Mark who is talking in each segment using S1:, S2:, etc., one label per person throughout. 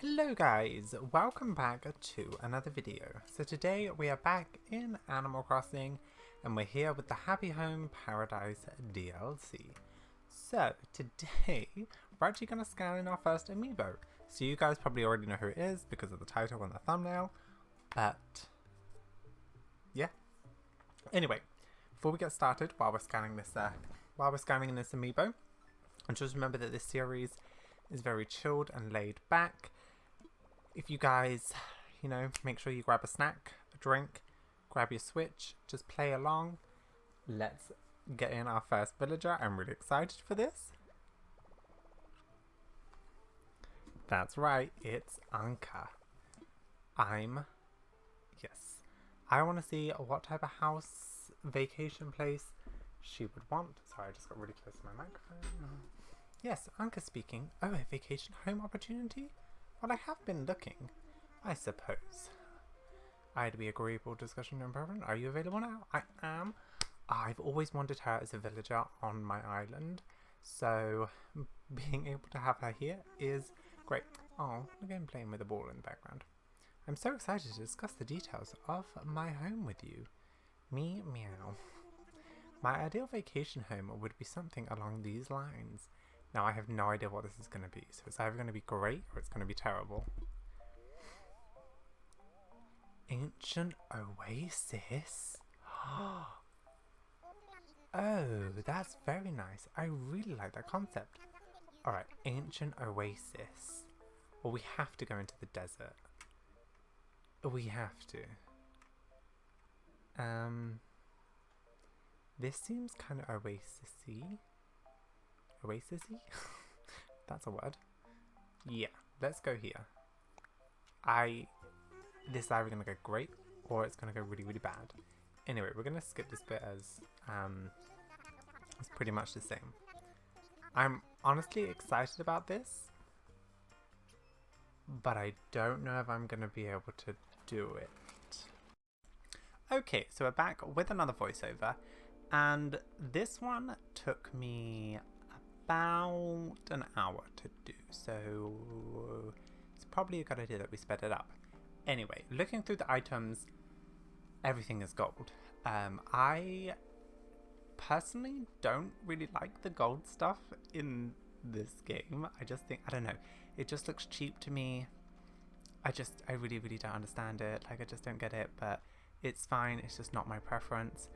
S1: Hello guys, welcome back to another video. So today we are back in Animal Crossing and we're here with the Happy Home Paradise DLC. So today we're actually going to scan in our first amiibo. So you guys probably already know who it is because of the title and the thumbnail, but yeah. Anyway, before we get started, while we're scanning this amiibo, and just remember that this series is very chilled and laid back. If you guys, make sure you grab a snack, a drink, grab your Switch, just play along. Let's get in our first villager. I'm really excited for this. That's right, it's Ankha. I want to see what type of house, vacation place she would want. Sorry, I just got really close to my microphone. Yes, Ankha speaking. Oh, a vacation home opportunity? Well, I have been looking, I suppose. I'd be agreeable discussion and preference. Are you available now? I am. I've always wanted her as a villager on my island, so being able to have her here is great. Oh, again playing with a ball in the background. I'm so excited to discuss the details of my home with you. Me meow. My ideal vacation home would be something along these lines. Now I have no idea what this is going to be, so it's either going to be great or it's going to be terrible. Ancient Oasis? Oh, that's very nice. I really like that concept. Alright, Ancient Oasis. Well, we have to go into the desert. We have to. This seems kind of Oasis-y. Oasis-y? That's a word. Yeah, let's go here. This is either going to go great or it's going to go really, really bad. Anyway, we're going to skip this bit as it's pretty much the same. I'm honestly excited about this, but I don't know if I'm going to be able to do it. Okay, so we're back with another voiceover, and this one took me about an hour to do, so it's probably a good idea that we sped it up. Anyway, looking through the items, everything is gold. I personally don't really like the gold stuff in this game. I just think, I don't know, it just looks cheap to me. I really, really don't understand it. Like, I just don't get it, but it's fine. It's just not my preference.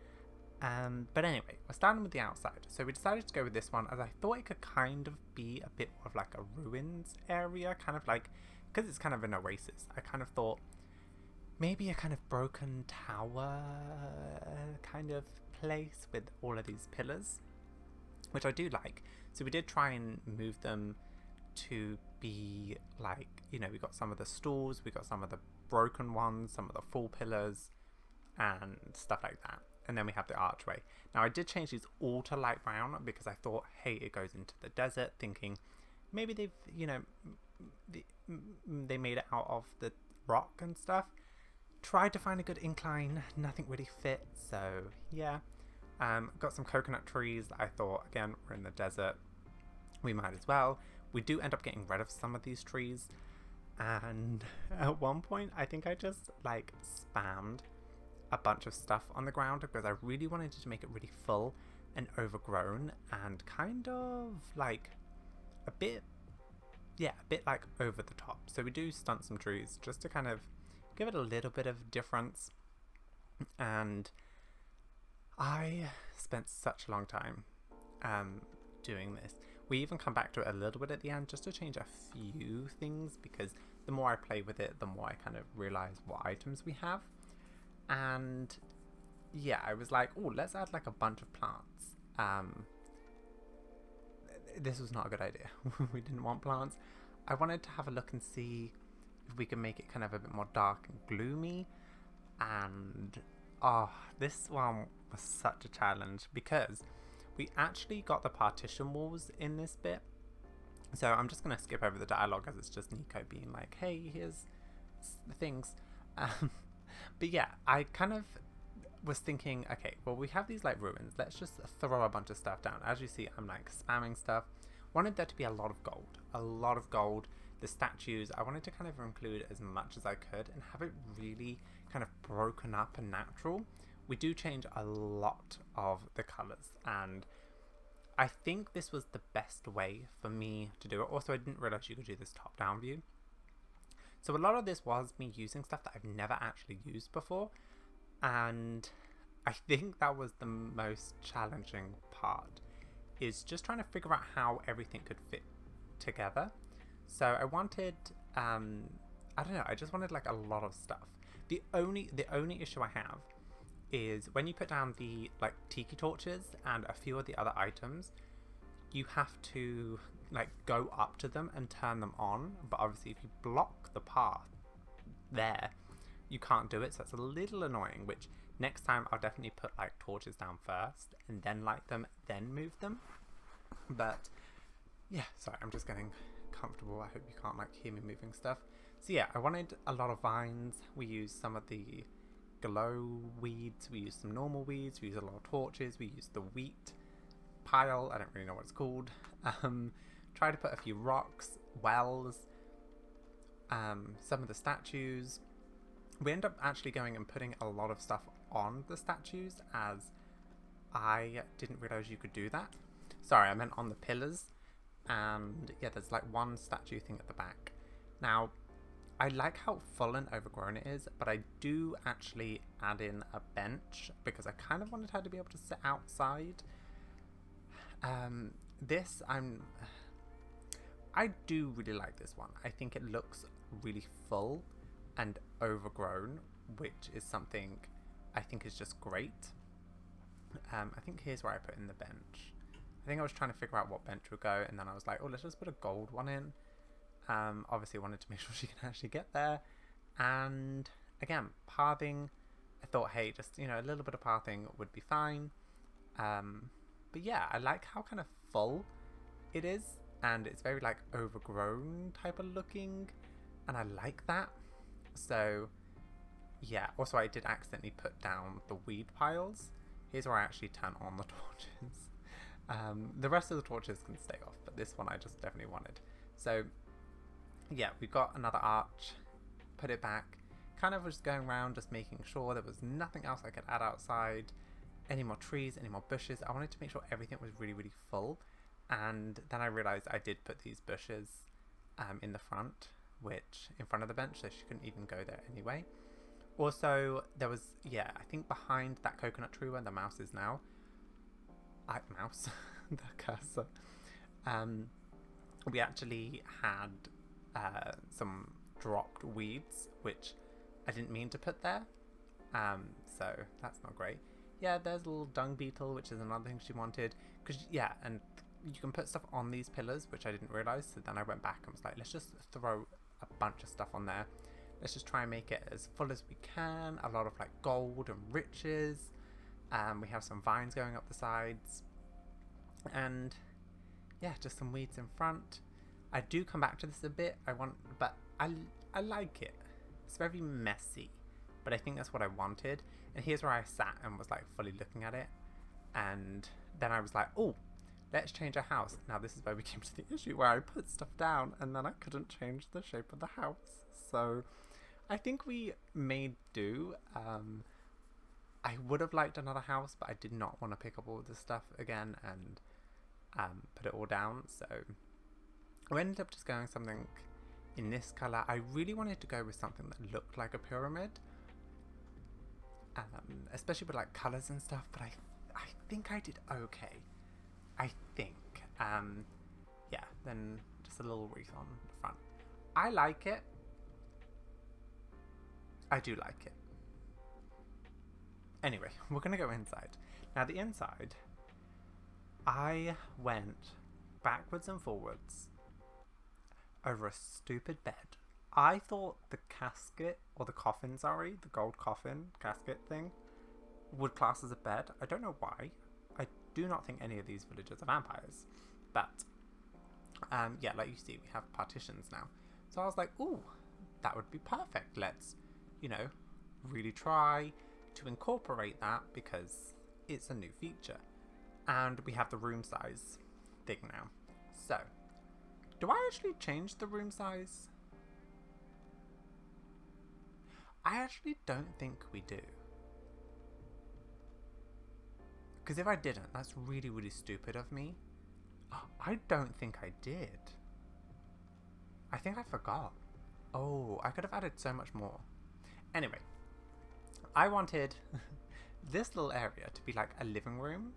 S1: But anyway, we're starting with the outside. So we decided to go with this one as I thought it could kind of be a bit more of like a ruins area, kind of like, because it's kind of an oasis. I kind of thought maybe a kind of broken tower kind of place with all of these pillars, which I do like. So we did try and move them to be like, we got some of the stools, we got some of the broken ones, some of the full pillars and stuff like that. And then we have the archway. Now I did change these all to light brown because I thought, hey, it goes into the desert, thinking maybe they've, they made it out of the rock and stuff. Tried to find a good incline, nothing really fit, so yeah. Got some coconut trees that I thought, again, we're in the desert, we might as well. We do end up getting rid of some of these trees, and at one point I think I just like spammed a bunch of stuff on the ground because I really wanted to make it really full and overgrown and kind of like a bit like over the top. So we do stunt some trees just to kind of give it a little bit of difference, and I spent such a long time doing this. We even come back to it a little bit at the end just to change a few things because the more I play with it, the more I kind of realize what items we have. And yeah, I was like, oh, let's add like a bunch of plants. This was not a good idea. We didn't want plants. I wanted to have a look and see if we can make it kind of a bit more dark and gloomy. And this one was such a challenge because we actually got the partition walls in this bit. So I'm just going to skip over the dialogue as it's just Nico being like, hey, here's the things. But yeah, I kind of was thinking, okay, well, we have these like ruins. Let's just throw a bunch of stuff down. As you see, I'm like spamming stuff. Wanted there to be a lot of gold. the statues. I wanted to kind of include as much as I could and have it really kind of broken up and natural. We do change a lot of the colours, and I think this was the best way for me to do it. Also, I didn't realise you could do this top-down view. So a lot of this was me using stuff that I've never actually used before, and I think that was the most challenging part, is just trying to figure out how everything could fit together. So I wanted, I don't know, I just wanted like a lot of stuff. The only issue I have is when you put down the like tiki torches and a few of the other items, you have to like go up to them and turn them on. But obviously if you block the path there, you can't do it. So it's a little annoying, which next time I'll definitely put like torches down first and then light them, then move them. But yeah, sorry, I'm just getting comfortable. I hope you can't like hear me moving stuff. So yeah, I wanted a lot of vines. We used some of the glow weeds, we used some normal weeds, we used a lot of torches, we used the wheat pile, I don't really know what it's called. Try to put a few rocks, wells, some of the statues. We end up actually going and putting a lot of stuff on the statues, as I didn't realise you could do that. Sorry, I meant on the pillars. And yeah, there's like one statue thing at the back. Now, I like how full and overgrown it is, but I do actually add in a bench because I kind of wanted her to be able to sit outside. I do really like this one. I think it looks really full and overgrown, which is something I think is just great. I think here's where I put in the bench. I think I was trying to figure out what bench would go, and then I was like, oh, let's just put a gold one in. Obviously I wanted to make sure she can actually get there. And again, pathing, I thought, hey, just, you know, a little bit of pathing would be fine. But yeah, I like how kind of full it is, and it's very like overgrown type of looking, and I like that. So yeah, also I did accidentally put down the weed piles. Here's where I actually turn on the torches. The rest of the torches can stay off, but this one I just definitely wanted. So yeah, we got another arch, put it back, kind of was going around just making sure there was nothing else I could add outside, any more trees, any more bushes. I wanted to make sure everything was really, really full. And then I realized I did put these bushes in the front, which in front of the bench, so she couldn't even go there anyway. Also, there was, yeah, I think behind that coconut tree where the mouse is now, the cursor, we actually had some dropped weeds, which I didn't mean to put there, so that's not great. Yeah, there's a little dung beetle, which is another thing she wanted, because yeah, and you can put stuff on these pillars, which I didn't realize. So then I went back and was like, let's just throw a bunch of stuff on there. Let's just try and make it as full as we can. A lot of like gold and riches. We have some vines going up the sides, and yeah, just some weeds in front. I do come back to this a bit. But I like it. It's very messy, but I think that's what I wanted. And here's where I sat and was like fully looking at it, and then I was like, oh, let's change our house. Now this is where we came to the issue where I put stuff down and then I couldn't change the shape of the house. So I think we made do. I would have liked another house, but I did not want to pick up all this stuff again and put it all down. So I ended up just going something in this colour. I really wanted to go with something that looked like a pyramid, especially with like colours and stuff, but I think I did okay. I think. Yeah, then just a little wreath on the front. I like it. I do like it. Anyway, we're going to go inside. Now the inside, I went backwards and forwards over a stupid bed. I thought the casket, or the coffin, sorry, the gold coffin casket thing, would class as a bed. I don't know why. I do not think any of these villagers are vampires. But, yeah, like you see, we have partitions now. So I was like, ooh, that would be perfect. Let's, you know, really try to incorporate that because it's a new feature. And we have the room size thing now. So, Do I actually change the room size? I actually don't think we do. Because if I didn't, that's really, really stupid of me. I don't think I did. I think I forgot. Oh, I could have added so much more. Anyway, I wanted this little area to be like a living room,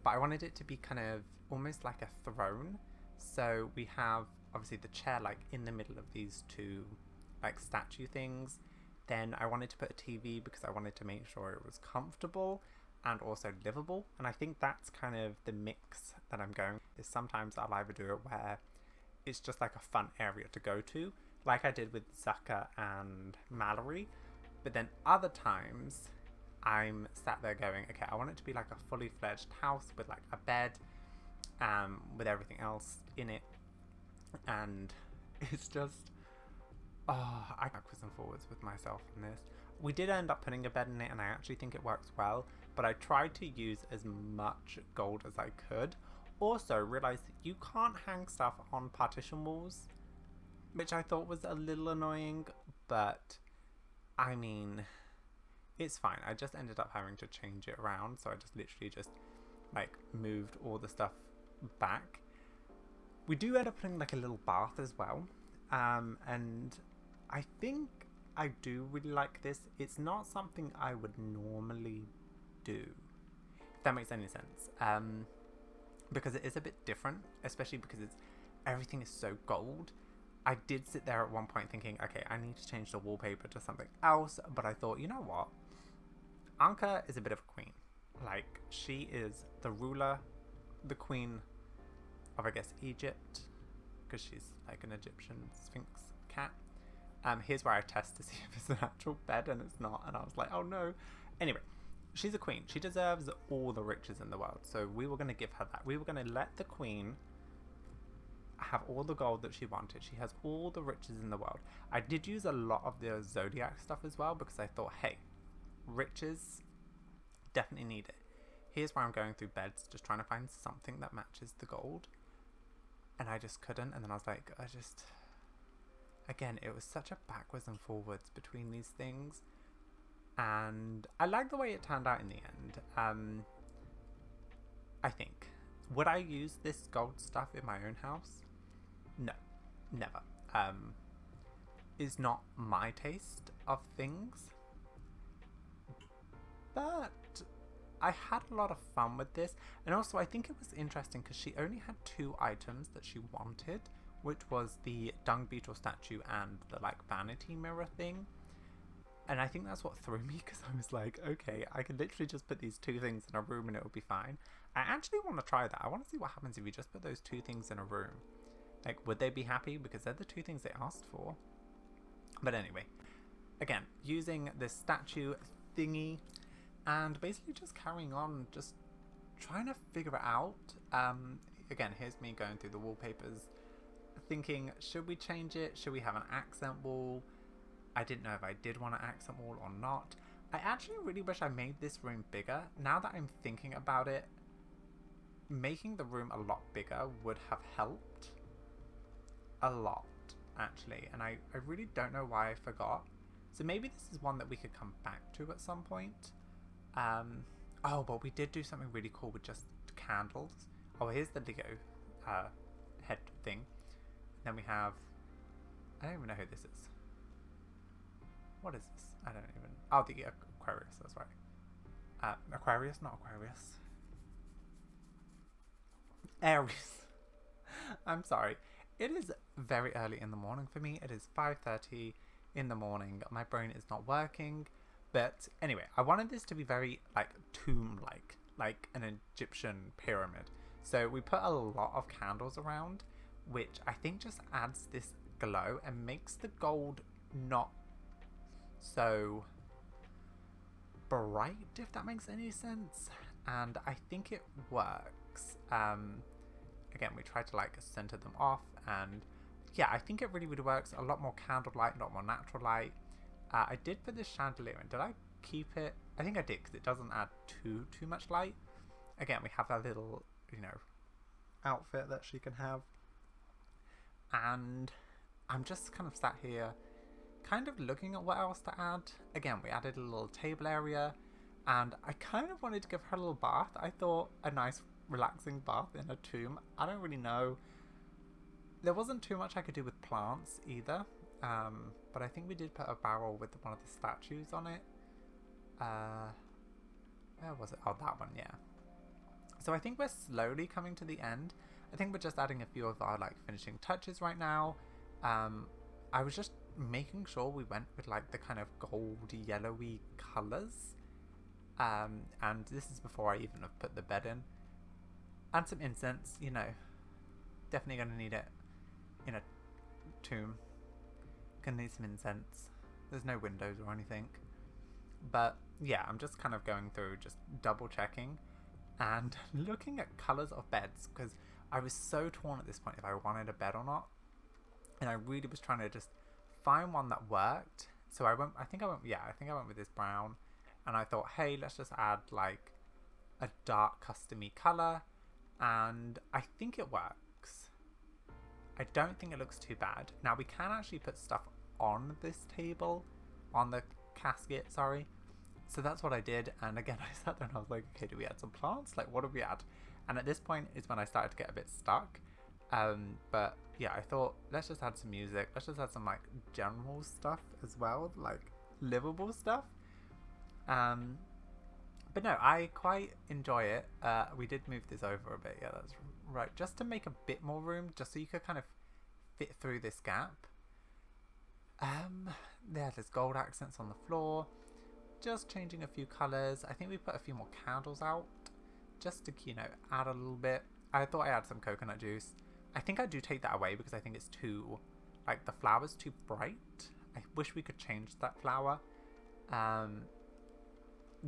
S1: but I wanted it to be kind of almost like a throne. So we have obviously the chair like in the middle of these two like statue things. Then I wanted to put a TV because I wanted to make sure it was comfortable and also livable. And I think that's kind of the mix that I'm going is sometimes I'll either do it where it's just like a fun area to go to, like I did with Zucker and Mallory. But then other times I'm sat there going, okay, I want it to be like a fully fledged house with like a bed, with everything else in it. And it's just, I backwards and forwards with myself on this. We did end up putting a bed in it and I actually think it works well, but I tried to use as much gold as I could. Also realised that you can't hang stuff on partition walls, which I thought was a little annoying, but I mean, it's fine. I just ended up having to change it around, so I just literally just like moved all the stuff back. We do end up putting like a little bath as well, and I think I do really like this. It's not something I would normally do, if that makes any sense, because it is a bit different, especially because everything is so gold. I did sit there at one point thinking, okay, I need to change the wallpaper to something else, but I thought, you know what? Ankha is a bit of a queen. Like, she is the ruler, the queen of, I guess, Egypt, because she's like an Egyptian sphinx cat. Here's where I test to see if it's an actual bed, and it's not, and I was like, oh no. Anyway, she's a queen. She deserves all the riches in the world, so we were going to give her that. We were going to let the queen have all the gold that she wanted. She has all the riches in the world. I did use a lot of the zodiac stuff as well, because I thought, hey, riches, definitely need it. Here's where I'm going through beds, just trying to find something that matches the gold, and I just couldn't. And then I was like, again, it was such a backwards and forwards between these things, and I like the way it turned out in the end. I think, would I use this gold stuff in my own house? No, never. Is not my taste of things, but I had a lot of fun with this. And also I think it was interesting because she only had 2 items that she wanted, which was the dung beetle statue and the like vanity mirror thing. And I think that's what threw me, because I was like, okay, I could literally just put these 2 things in a room and it will be fine. I actually want to try that. I want to see what happens if you just put those 2 things in a room. Like, would they be happy? Because they're the 2 things they asked for. But anyway, again, using this statue thingy and basically just carrying on, just trying to figure it out. Again, here's me going through the wallpapers, thinking, should we change it? Should we have an accent wall? I didn't know if I did want an accent wall or not. I actually really wish I made this room bigger. Now that I'm thinking about it, making the room a lot bigger would have helped a lot, actually. And I really don't know why I forgot. So maybe this is one that we could come back to at some point. Oh, but we did do something really cool with just candles. Oh, here's the Lego head thing. Then we have, I don't even know who this is. What is this? I don't even, oh, the Aquarius, that's right. Aquarius, not Aquarius. Aries. I'm sorry. It is very early in the morning for me. It is 5:30 in the morning. My brain is not working. But anyway, I wanted this to be very like tomb-like, like an Egyptian pyramid. So we put a lot of candles around, which I think just adds this glow and makes the gold not so bright, if that makes any sense. And I think it works. Again, we tried to like center them off, and yeah, I think it really, really works. A lot more candlelight, a lot more natural light. I did put this chandelier in. Did I keep it? I think I did, because it doesn't add too much light. Again, we have that little, you know, outfit that she can have. and I'm just kind of sat here kind of looking at what else to add. Again, we added a little table area, and I kind of wanted to give her a little bath. I thought a nice relaxing bath in a tomb. I don't really know. There wasn't too much I could do with plants either, but I think we did put a barrel with one of the statues on it. Where was it? Oh, that one, yeah. So I think we're slowly coming to the end. I think we're just adding a few of our like finishing touches right now. I was just making sure we went with like the kind of gold yellowy colours. And this is before I even have put the bed in. And some incense, you know. Definitely going to need it in a tomb. Gonna need some incense. There's no windows or anything. But yeah, I'm just kind of going through, just double checking and looking at colours of beds, because I was so torn at this point if I wanted a bed or not. And I really was trying to just find one that worked. So I think I went with this brown. And I thought, hey, let's just add like a dark custom-y colour. And I think it works. I don't think it looks too bad. Now we can actually put stuff on this table, on the casket, sorry. So that's what I did. And again, I sat there and I was like, okay, do we add some plants? Like, what do we add? And at this point is when I started to get a bit stuck. But yeah, I thought, let's just add some music. Let's just add some like general stuff as well, like livable stuff. But no, I quite enjoy it. We did move this over a bit. Yeah, that's right. Just to make a bit more room, just so you could kind of fit through this gap. There's gold accents on the floor. Just changing a few colours. I think we put a few more candles out just to, you know, add a little bit. I thought I had some coconut juice. I think I do take that away because I think it's too, like, the flower's too bright. I wish we could change that flower.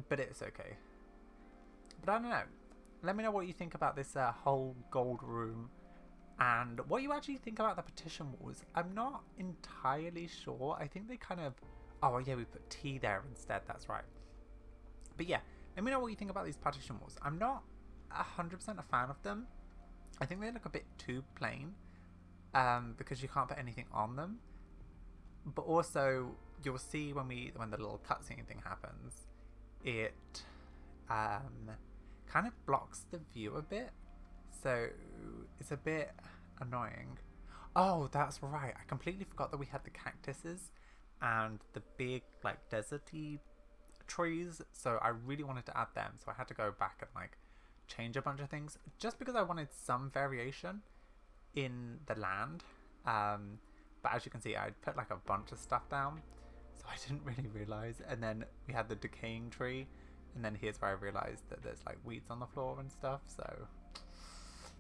S1: But it's okay. But I don't know. Let me know what you think about this whole gold room, and what you actually think about the partition walls. I'm not entirely sure. I think they kind of... Oh, yeah, we put tea there instead. That's right. But yeah, let me know what you think about these partition walls. I'm not 100% a fan of them. I think they look a bit too plain, because you can't put anything on them. But also, you'll see when the little cutscene thing happens, it kind of blocks the view a bit, so it's a bit annoying. Oh, that's right, I completely forgot that we had the cactuses and the big like deserty trees, so I really wanted to add them, so I had to go back and like change a bunch of things just because I wanted some variation in the land. But as you can see, I put like a bunch of stuff down, so I didn't really realize. And then we had the decaying tree, and then here's where I realized that there's like weeds on the floor and stuff, so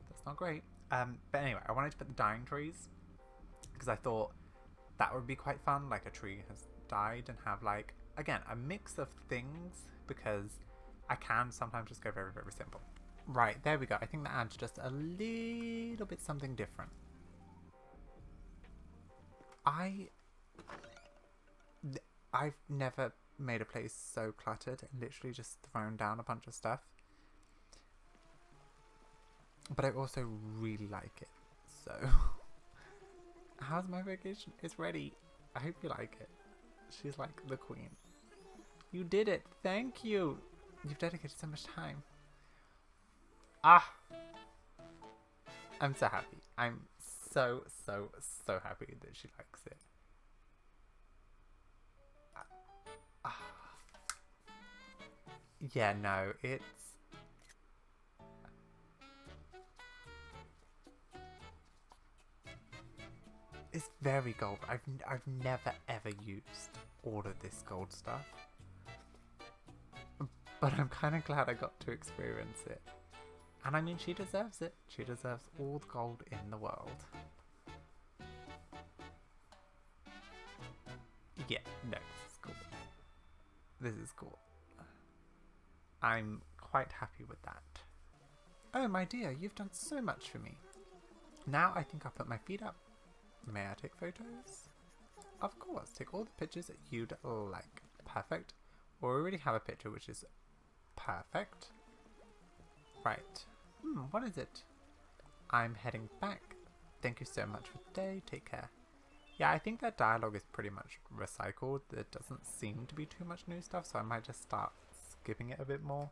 S1: that's not great. But anyway, I wanted to put the dying trees because I thought that would be quite fun, like a tree has died, and have like, again, a mix of things, because I can sometimes just go very, very simple. Right, there we go. I think that adds just a little bit something different. I've never made a place so cluttered and literally just thrown down a bunch of stuff. But I also really like it. So, how's my vacation? It's ready. I hope you like it. She's like the queen. You did it. Thank you. You've dedicated so much time. Ah! I'm so happy. I'm so happy that she likes it. Yeah, no, it's very gold. I've never ever used all of this gold stuff, but I'm kind of glad I got to experience it. And I mean, she deserves it. She deserves all the gold in the world. Yeah, no, this is cool. This is cool. I'm quite happy with that. Oh, my dear, you've done so much for me. Now I think I'll put my feet up. May I take photos? Of course, take all the pictures that you'd like. Perfect. Well, we already have a picture, which is perfect. Right. What is it? I'm heading back Thank you so much for today. Take care. Yeah, I think that dialogue is pretty much recycled. There doesn't seem to be too much new stuff, so I might just start skipping it a bit more.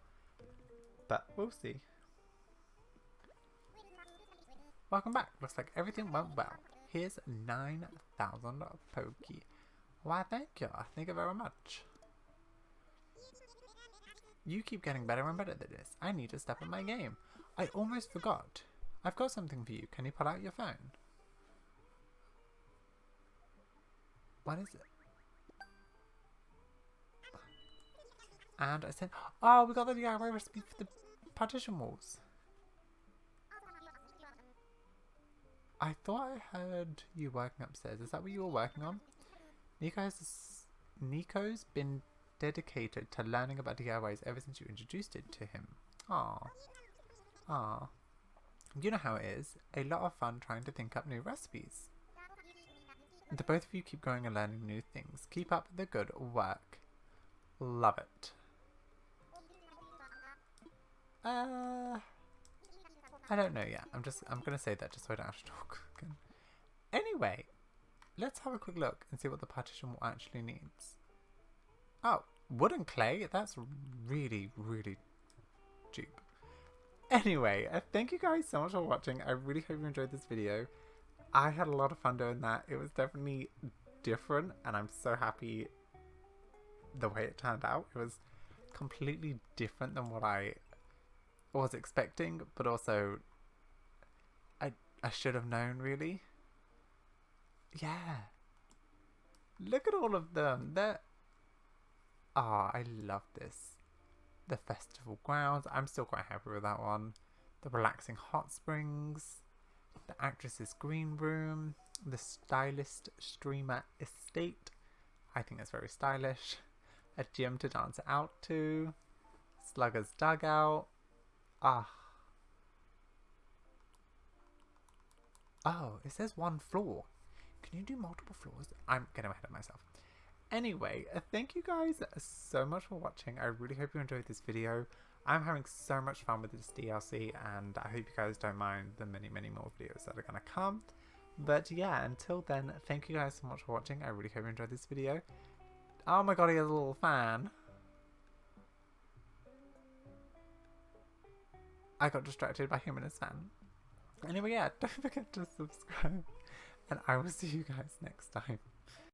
S1: But we'll see. Welcome back. Looks like everything went well. Here's 9,000 Poki. Why, thank you. Thank you very much. You keep getting better and better at this. I need to step up my game. I almost forgot. I've got something for you. Can you pull out your phone? What is it? And I said, oh, we got the DIY recipe for the partition walls. I thought I heard you working upstairs. Is that what you were working on? Nico's been dedicated to learning about DIYs ever since you introduced it to him. Aww. Aww. You know how it is. A lot of fun trying to think up new recipes. The both of you keep going and learning new things. Keep up the good work. Love it. I don't know yet. I'm gonna say that just so I don't have to talk again. Anyway, let's have a quick look and see what the partition wall actually needs. Oh, wood and clay? That's really, really cheap. Anyway, thank you guys so much for watching. I really hope you enjoyed this video. I had a lot of fun doing that. It was definitely different, and I'm so happy the way it turned out. It was completely different than what I was expecting, but also I should have known, really. Yeah. Look at all of them. I love this. The festival grounds. I'm still quite happy with that one. The relaxing hot springs. The actress's green room. The stylist streamer estate. I think that's very stylish. A gym to dance out to. Slugger's dugout. Oh, it says one floor. Can you do multiple floors? I'm getting ahead of myself. Anyway, thank you guys so much for watching. I really hope you enjoyed this video. I'm having so much fun with this DLC, and I hope you guys don't mind the many, many more videos that are going to come. But yeah, until then, thank you guys so much for watching. I really hope you enjoyed this video. Oh my god, he has a little fan. I got distracted by him and his fan. Anyway, yeah, don't forget to subscribe, and I will see you guys next time.